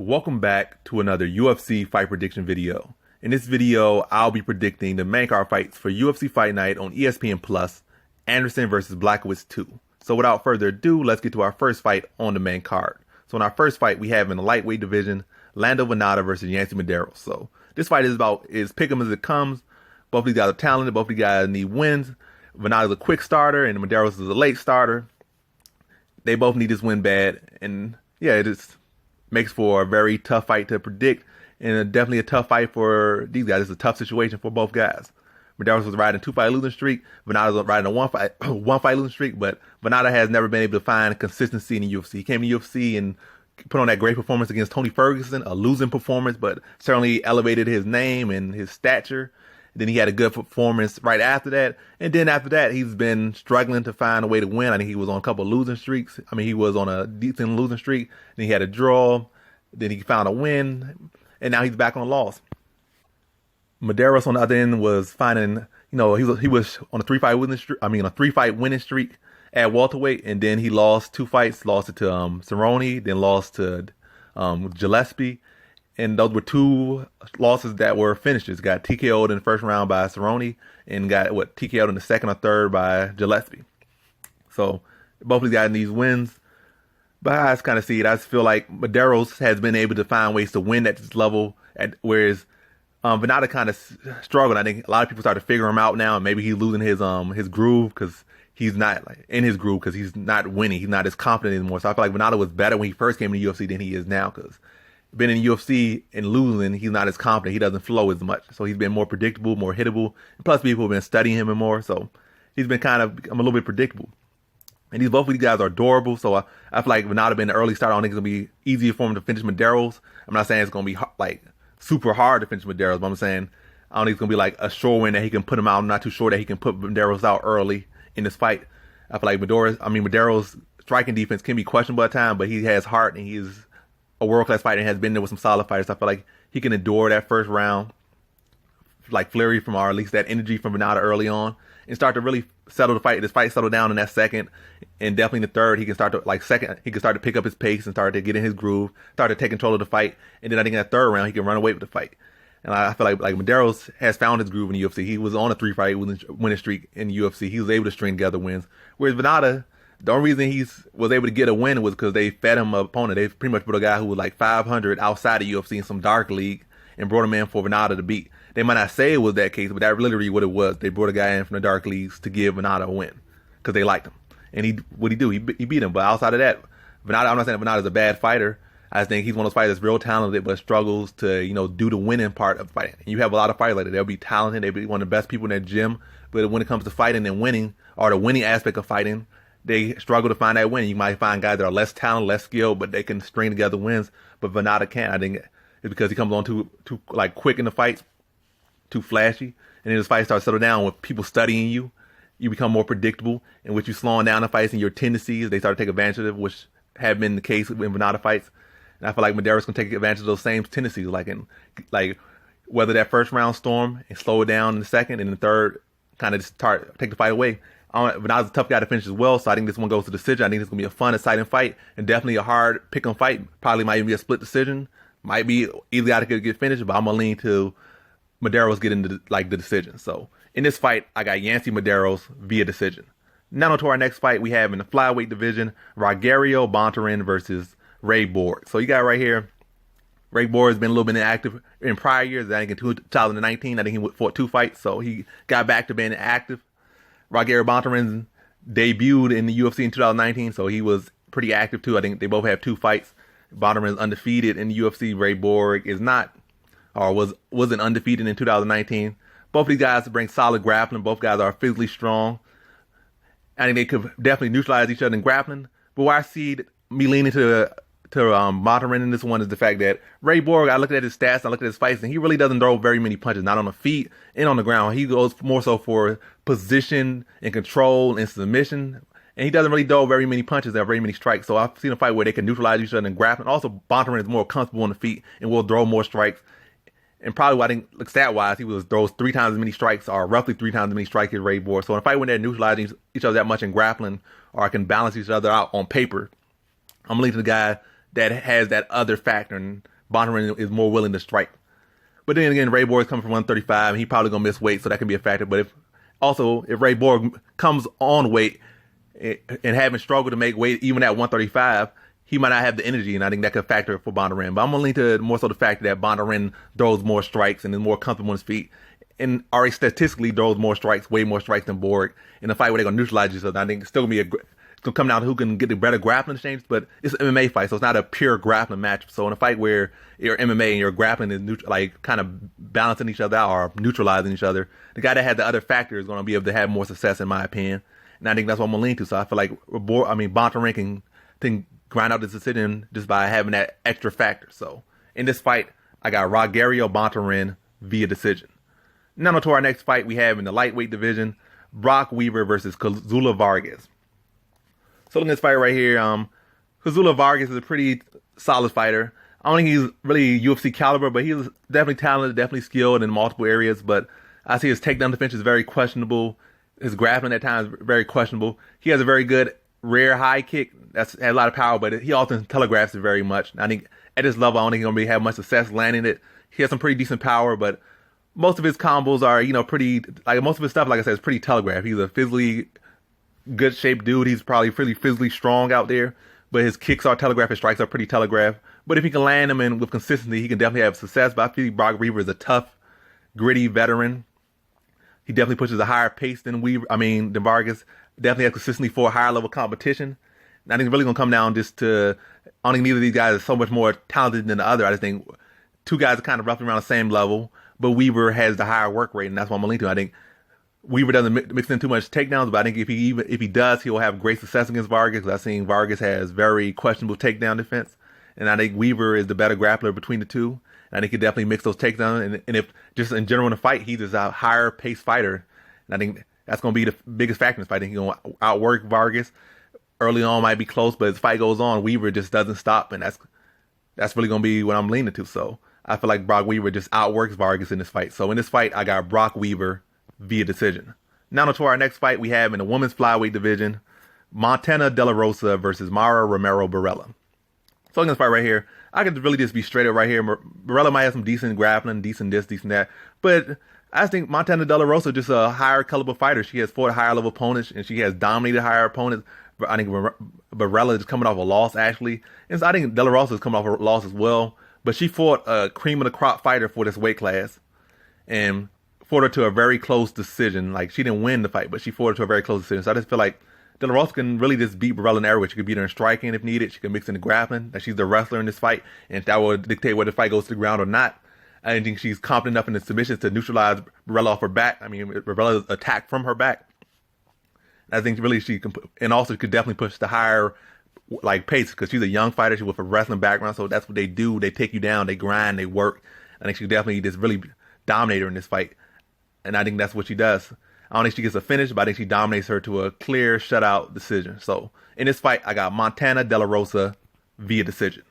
Welcome back to another UFC fight prediction video. In this video, I'll be predicting the main card fights for UFC Fight Night on ESPN Plus, Anderson versus Blachowicz 2. So without further ado, let's get to our first fight on the main card. So in our first fight, we have in the lightweight division, Vannata versus Mederios. So this fight is pick 'em as it comes. Both of these guys are talented. Both of these guys need wins. Vannata is a quick starter and Mederios is a late starter. They both need this win bad. And yeah, it just makes for a very tough fight to predict, and definitely a tough fight for these guys. It's a tough situation for both guys. Mederios was riding a 2-fight losing streak. Vannata was riding a one fight losing streak, but Vannata has never been able to find consistency in the UFC. He came to the UFC and put on that great performance against Tony Ferguson, a losing performance, but certainly elevated his name and his stature. Then he had a good performance right after that. And then after that, he's been struggling to find a way to win. I think he was on a couple of losing streaks. He was on a decent losing streak. Then he had a draw. Then he found a win. And now he's back on a loss. Mederios on the other end was finding, he was on a 3-fight winning streak. A 3-fight winning streak at welterweight. And then he lost 2 fights. Lost it to Cerrone. Then lost to Gillespie. And those were 2 losses that were finishes. Got TKO'd in the first round by Cerrone and got TKO'd in the second or third by Gillespie. So both of these guys need wins. But I just kind of see it. I just feel like Mederios has been able to find ways to win at this level, whereas Vannata kind of struggled. I think a lot of people started to figure him out now, and maybe he's losing his groove because he's not in his groove because he's not winning. He's not as confident anymore. So I feel like Vannata was better when he first came to the UFC than he is now because been in the UFC and losing, he's not as confident. He doesn't flow as much. So he's been more predictable, more hittable. And plus, people have been studying him more. So he's been kind of a little bit predictable. And both of these guys are durable. So I feel like Vannata being an early starter, I don't think it's going to be easier for him to finish Mederios. I'm not saying it's going to be super hard to finish Mederios, but I'm saying I don't think it's going to be like a sure win that he can put him out. I'm not too sure that he can put Mederios out early in this fight. I feel like Mederios' striking defense can be questionable at times, but he has heart and he's a world-class fighter and has been there with some solid fighters. I feel like he can endure that first round, like flurry from, or at least that energy from Vannata early on, and start to really settle the fight. This fight settle down in that second, and definitely in the third, he can start to pick up his pace and start to get in his groove, start to take control of the fight, and then I think in that third round, he can run away with the fight. And I feel like Mederios has found his groove in the UFC. He was on a 3-fight winning streak in the UFC. He was able to string together wins, whereas Vannata, the only reason he was able to get a win was because they fed him an opponent. They pretty much put a guy who was like 500 outside the UFC in some dark league and brought him in for Vannata to beat. They might not say it was that case, but that literally what it was. They brought a guy in from the dark leagues to give Vannata a win because they liked him. And what'd he do? He beat him. But outside of that, Vannata, I'm not saying Vannata's a bad fighter. I just think he's one of those fighters that's real talented but struggles to, do the winning part of fighting. And you have a lot of fighters like that. They'll be talented. They'll be one of the best people in their gym. But when it comes to fighting and winning, or the winning aspect of fighting, they struggle to find that win. You might find guys that are less talented, less skilled, but they can string together wins. But Vannata can't. I think it's because he comes on too quick in the fights, too flashy. And then his fight starts to settle down with people studying you. You become more predictable. And with you slowing down the fights and your tendencies, they start to take advantage of it, which have been the case in Vannata fights. And I feel like Mederios can take advantage of those same tendencies, like whether that first round storm and slow it down in the second, and in the third kind of just take the fight away. Vannata's a tough guy to finish as well, so I think this one goes to decision. I think it's going to be a fun, exciting fight, and definitely a hard pick-em fight. Probably might even be a split decision. Might be either guy that could get finished, but I'm going to lean to Mederios getting the decision. So in this fight, I got Mederios via decision. Now on to our next fight we have in the flyweight division, Bontorin versus Borg. So you got right here, Borg has been a little bit inactive in prior years. I think in 2019, I think he fought 2 fights, so he got back to being active. Bontorin debuted in the UFC in 2019, so he was pretty active too. I think they both have 2 fights. Bontorin is undefeated in the UFC. Borg is not, or wasn't undefeated in 2019. Both of these guys bring solid grappling. Both guys are physically strong. I think they could definitely neutralize each other in grappling. But where I see me leaning to Bontorin in this one is the fact that Borg, I looked at his stats, I looked at his fights, and he really doesn't throw very many punches, not on the feet and on the ground. He goes more so for position and control and submission, and he doesn't really throw very many punches or very many strikes. So I've seen a fight where they can neutralize each other in grappling. Also, Bontorin is more comfortable on the feet and will throw more strikes. And probably, I think, stat-wise, he throws 3 times as many strikes, or roughly 3 times as many strikes as Borg. So in a fight when they're neutralizing each other that much in grappling, or can balance each other out on paper, I'm leaning to the guy that has that other factor. And Bontorin is more willing to strike. But then again, Ray Borg is coming from 135, and he probably gonna miss weight, so that can be a factor. But if Ray Borg comes on weight and having struggled to make weight even at 135, he might not have the energy, and I think that could factor for Bontorin. But I'm gonna lean to more so the fact that Bontorin throws more strikes and is more comfortable on his feet, and already statistically throws more strikes, way more strikes than Borg. In a fight where they're gonna neutralize each other, I think it's still gonna be it's gonna come down to who can get the better grappling exchange. But it's an MMA fight, so it's not a pure grappling match. So in a fight where you're MMA and your grappling is like kind of balancing each other out or neutralizing each other, the guy that had the other factor is gonna be able to have more success, in my opinion. And I think that's what I'm gonna lean to. So I feel like Bontorin can grind out this decision just by having that extra factor. So in this fight, I got Rogerio Bontorin via decision. Now to our next fight we have in the lightweight division, Brock Weaver versus Kazula Vargas. So in this fight right here, Kazula Vargas is a pretty solid fighter. I don't think he's really UFC caliber, but he's definitely talented, definitely skilled in multiple areas. But I see his takedown defense is very questionable. His grappling at times is very questionable. He has a very good rear high kick that's had a lot of power, but he often telegraphs it very much. I think at this level, I don't think he's gonna have much success landing it. He has some pretty decent power, but most of his combos are, pretty, like most of his stuff, like I said, is pretty telegraphed. He's a physically good shaped dude. He's probably pretty physically strong out there, but his kicks are telegraphed, his strikes are pretty telegraphed. But if he can land them and with consistency, he can definitely have success. But I feel Brock Weaver is a tough, gritty veteran. He definitely pushes a higher pace than Vargas. Definitely has consistency for a higher level competition. And I think it's really gonna come down just to, I don't think neither of these guys are so much more talented than the other. I just think two guys are kind of roughly around the same level, but Weaver has the higher work rate, and that's what I'm gonna lean to. I think Weaver doesn't mix in too much takedowns, but I think if he does, he'll have great success against Vargas. Because I've seen Vargas has very questionable takedown defense, and I think Weaver is the better grappler between the two. And I think he definitely mix those takedowns, and if just in general in the fight, he's just a higher paced fighter, and I think that's going to be the biggest factor in this fight. I think he's going to outwork Vargas. Early on might be close, but as the fight goes on, Weaver just doesn't stop, and that's really going to be what I'm leaning to. So I feel like Brock Weaver just outworks Vargas in this fight. So in this fight, I got Brock Weaver via decision. Now to our next fight we have in the women's flyweight division, Montana De La Rosa versus Mara Romero Borella. So in this fight right here, I could really just be straight up right here. Borella might have some decent grappling, decent this, decent that, but I just think Montana De La Rosa is just a higher caliber fighter. She has fought higher level opponents, and she has dominated higher opponents. But I think Borella is coming off a loss, actually. And so I think De La Rosa is coming off a loss as well. But she fought a cream of the crop fighter for this weight class, and fought her to a very close decision. Like, she didn't win the fight, but she fought her to a very close decision. So I just feel like De La Rosa can really just beat Borella in every way. She can beat her in striking if needed. She can mix in the grappling. That she's the wrestler in this fight, and that will dictate whether the fight goes to the ground or not. I think she's confident enough in the submissions to neutralize Borella off her back. I mean, Borella's attack from her back. I think really she can, and also could definitely push the higher pace, because she's a young fighter. She's with a wrestling background, so that's what they do. They take you down, they grind, they work. I think she definitely just really dominated her in this fight, and I think that's what she does. I don't think she gets a finish, but I think she dominates her to a clear shutout decision. So in this fight, I got Montana De La Rosa via decision.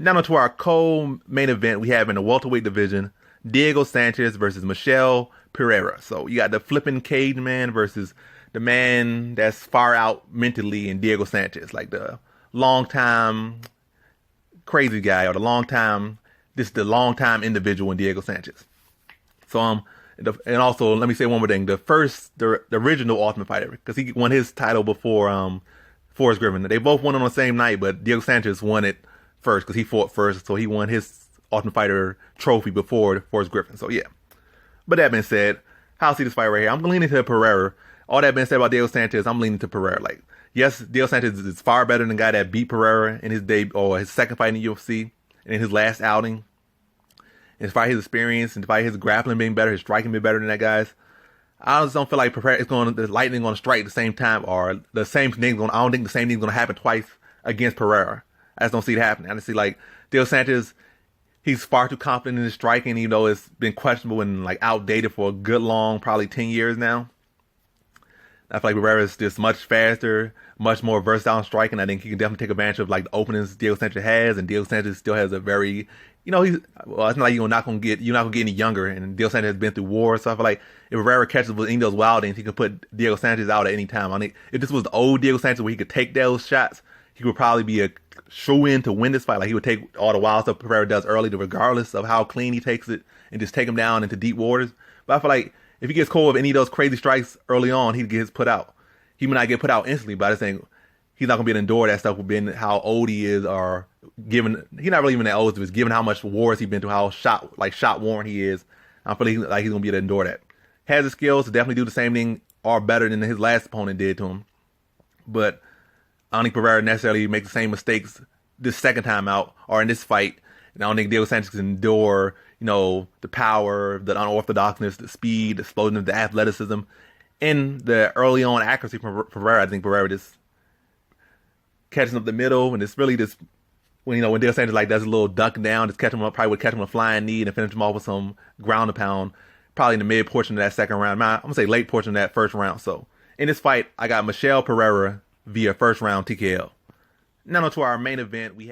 Now to our co-main event we have in the welterweight division, Diego Sanchez versus Michel Pereira. So you got the flipping cage man versus the man that's far out mentally in Diego Sanchez, like the long-time crazy guy, or the long-time individual in Diego Sanchez. So and also let me say one more thing: the original Ultimate Fighter, because he won his title before Forrest Griffin. They both won on the same night, but Diego Sanchez won it first because he fought first, so he won his Ultimate Fighter trophy before Forrest Griffin. So yeah. But that being said, how I see this fight right here, I'm leaning to Pereira. All that being said about Diego Sanchez, I'm leaning to Pereira. Like, yes, Diego Sanchez is far better than the guy that beat Pereira in his debut or his second fight in the UFC and in his last outing. And despite his experience and despite his grappling being better, his striking being better than that guy's, I just don't feel like the lightning going to strike at the same time, or the same thing. I don't think the same thing's going to happen twice against Pereira. I just don't see it happening. I just see like Diego Sanchez, he's far too confident in his striking, even though it's been questionable and like outdated for a good long, probably 10 years now. I feel like Pereira is just much faster, much more versatile in striking. I think he can definitely take advantage of like the openings Diego Sanchez has, and Diego Sanchez still has a very, it's not like you're not gonna get any younger, and Diego Sanchez has been through war, so I feel like if Pereira catches with any of those wildings, he can put Diego Sanchez out at any time. I think if this was the old Diego Sanchez where he could take those shots, he would probably be shoe in to win this fight. Like he would take all the wild stuff Pereira does early, regardless of how clean he takes it, and just take him down into deep waters. But I feel like if he gets caught with any of those crazy strikes early on, he'd get put out. He may not get put out instantly, but I just think he's not gonna be able to endure that stuff with being how old he is, or given he's not really even that old, just given how much wars he's been through, how shot worn he is. I feel like he's gonna be able to endure that. Has the skills to definitely do the same thing or better than his last opponent did to him. But I don't think Pereira necessarily makes the same mistakes this second time out or in this fight. And I don't think Diego Sanchez can endure, the power, the unorthodoxness, the speed, the explosiveness, the athleticism, and the early on accuracy from Pereira. I think Pereira just catching up the middle, and it's really just when Diego Sanchez does a little duck down, just catch him up, probably would catch him a flying knee and finish him off with some ground and pound, probably in the mid portion of that second round. I'm gonna say late portion of that first round. So in this fight, I got Michel Pereira via first round TKO. Now on to our main event. We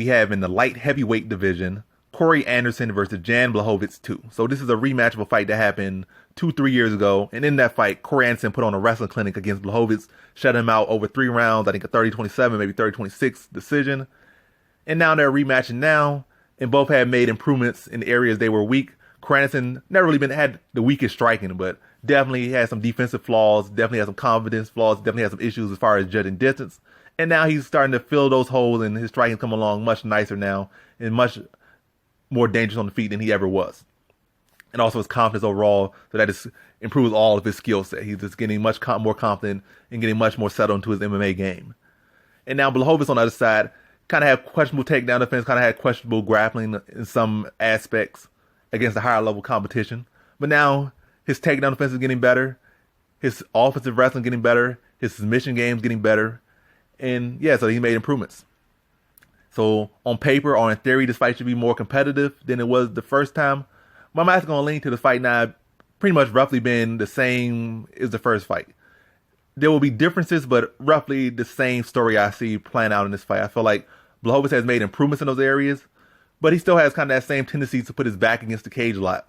have in the light heavyweight division, Corey Anderson versus Jan Blachowicz 2. So this is a rematch of a fight that happened 2-3 years ago. And in that fight, Corey Anderson put on a wrestling clinic against Blachowicz, shut him out over 3 rounds, I think a 30-27, maybe 30-26 decision. And now they're rematching now, and both have made improvements in the areas they were weak. Corey Anderson never really had the weakest striking, but definitely had some defensive flaws, definitely had some confidence flaws, definitely had some issues as far as judging distance. And now he's starting to fill those holes, and his striking come along much nicer now and much more dangerous on the feet than he ever was. And also his confidence overall, so that just improves all of his skill set. He's just getting much more confident and getting much more settled into his MMA game. And now Blachowicz on the other side kind of had questionable takedown defense, kind of had questionable grappling in some aspects against the higher level competition. But now his takedown defense is getting better. His offensive wrestling getting better. His submission game is getting better. And yeah, so he made improvements. So on paper or in theory, this fight should be more competitive than it was the first time. But I'm actually going to lean to the fight now pretty much roughly been the same as the first fight. There will be differences, but roughly the same story I see playing out in this fight. I feel like Blachowicz has made improvements in those areas, but he still has kind of that same tendency to put his back against the cage a lot,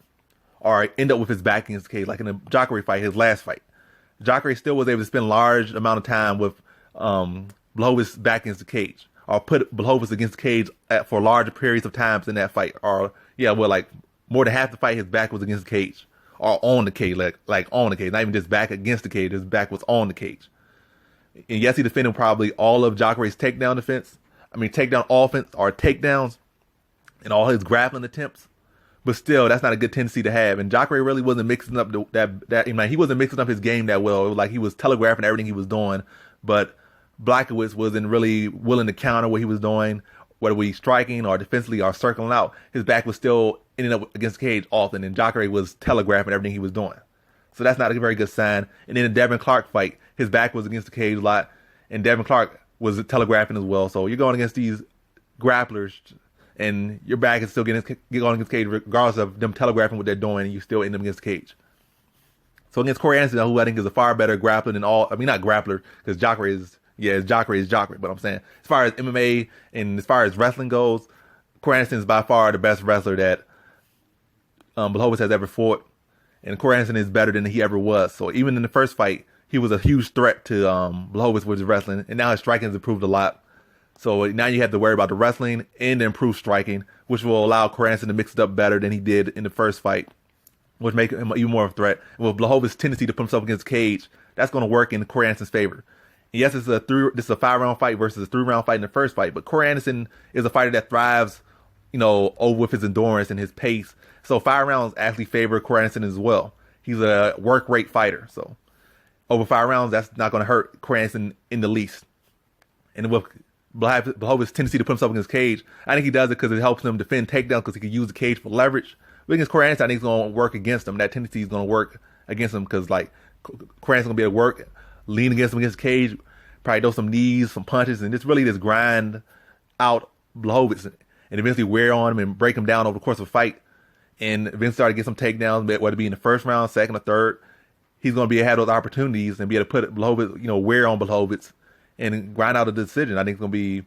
or end up with his back against the cage, like in the Jacare fight, his last fight. Jacare still was able to spend a large amount of time with Blachowicz back against the cage, or put Blachowicz against the cage for larger periods of times in that fight, or more than half the fight his back was against the cage, or on the cage, like on the cage, not even just back against the cage, his back was on the cage. And yes, he defended probably all of Jacare's takedown offense or takedowns, and all his grappling attempts. But still, that's not a good tendency to have. And Jacare really wasn't mixing up he wasn't mixing up his game that well. It was like he was telegraphing everything he was doing, but Blachowicz wasn't really willing to counter what he was doing, whether we striking or defensively or circling out. His back was still ending up against the cage often, and Jacare was telegraphing everything he was doing. So that's not a very good sign. And in the Devin Clark fight, his back was against the cage a lot, and Devin Clark was telegraphing as well. So you're going against these grapplers, and your back is still going against the cage regardless of them telegraphing what they're doing, and you still end up against the cage. So against Corey Anderson, who I think is a far better grappler than not grappler, because Jacare is Jacare, but I'm saying as far as MMA and as far as wrestling goes, Corey Anderson is by far the best wrestler that Blachowicz has ever fought, and Corey Anderson is better than he ever was. So even in the first fight, he was a huge threat to Blachowicz with his wrestling, and now his striking has improved a lot. So now you have to worry about the wrestling and the improved striking, which will allow Corey Anderson to mix it up better than he did in the first fight, which make him even more of a threat. And with Blachowicz's tendency to put himself against the cage, that's going to work in Corey Anderson's favor. And yes, this is a 5-round fight versus a 3-round fight in the first fight, but Corey Anderson is a fighter that thrives, over with his endurance and his pace. So 5 rounds actually favor Corey Anderson as well. He's a work rate fighter, so over 5 rounds, that's not going to hurt Corey Anderson in the least. And with Blachowicz's tendency to put himself against the cage, I think he does it because it helps him defend takedowns because he can use the cage for leverage. But against Corey Anderson, I think it's going to work against him. That tendency is going to work against him because Corey Anderson's going to be able to work, lean against him against the cage, probably throw some knees, some punches, and just grind out Blachowicz and eventually wear on him and break him down over the course of a fight. And eventually start to get some takedowns, whether it be in the first round, second, or third. He's going to be able to have those opportunities and be able to put Blachowicz, wear on Blachowicz and grind out a decision. I think it's going to be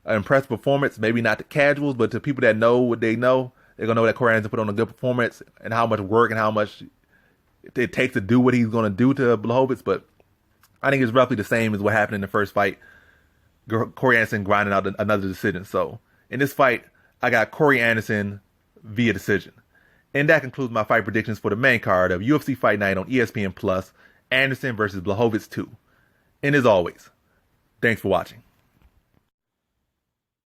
an impressive performance, maybe not to casuals, but to people that know what they know. They're going to know that Corey Anderson put on a good performance and how much work and how much it takes to do what he's going to do to Blachowicz. But I think it's roughly the same as what happened in the first fight. Corey Anderson grinding out another decision. So in this fight, I got Corey Anderson via decision. And that concludes my fight predictions for the main card of UFC Fight Night on ESPN Plus, Anderson versus Blachowicz 2. And as always, thanks for watching.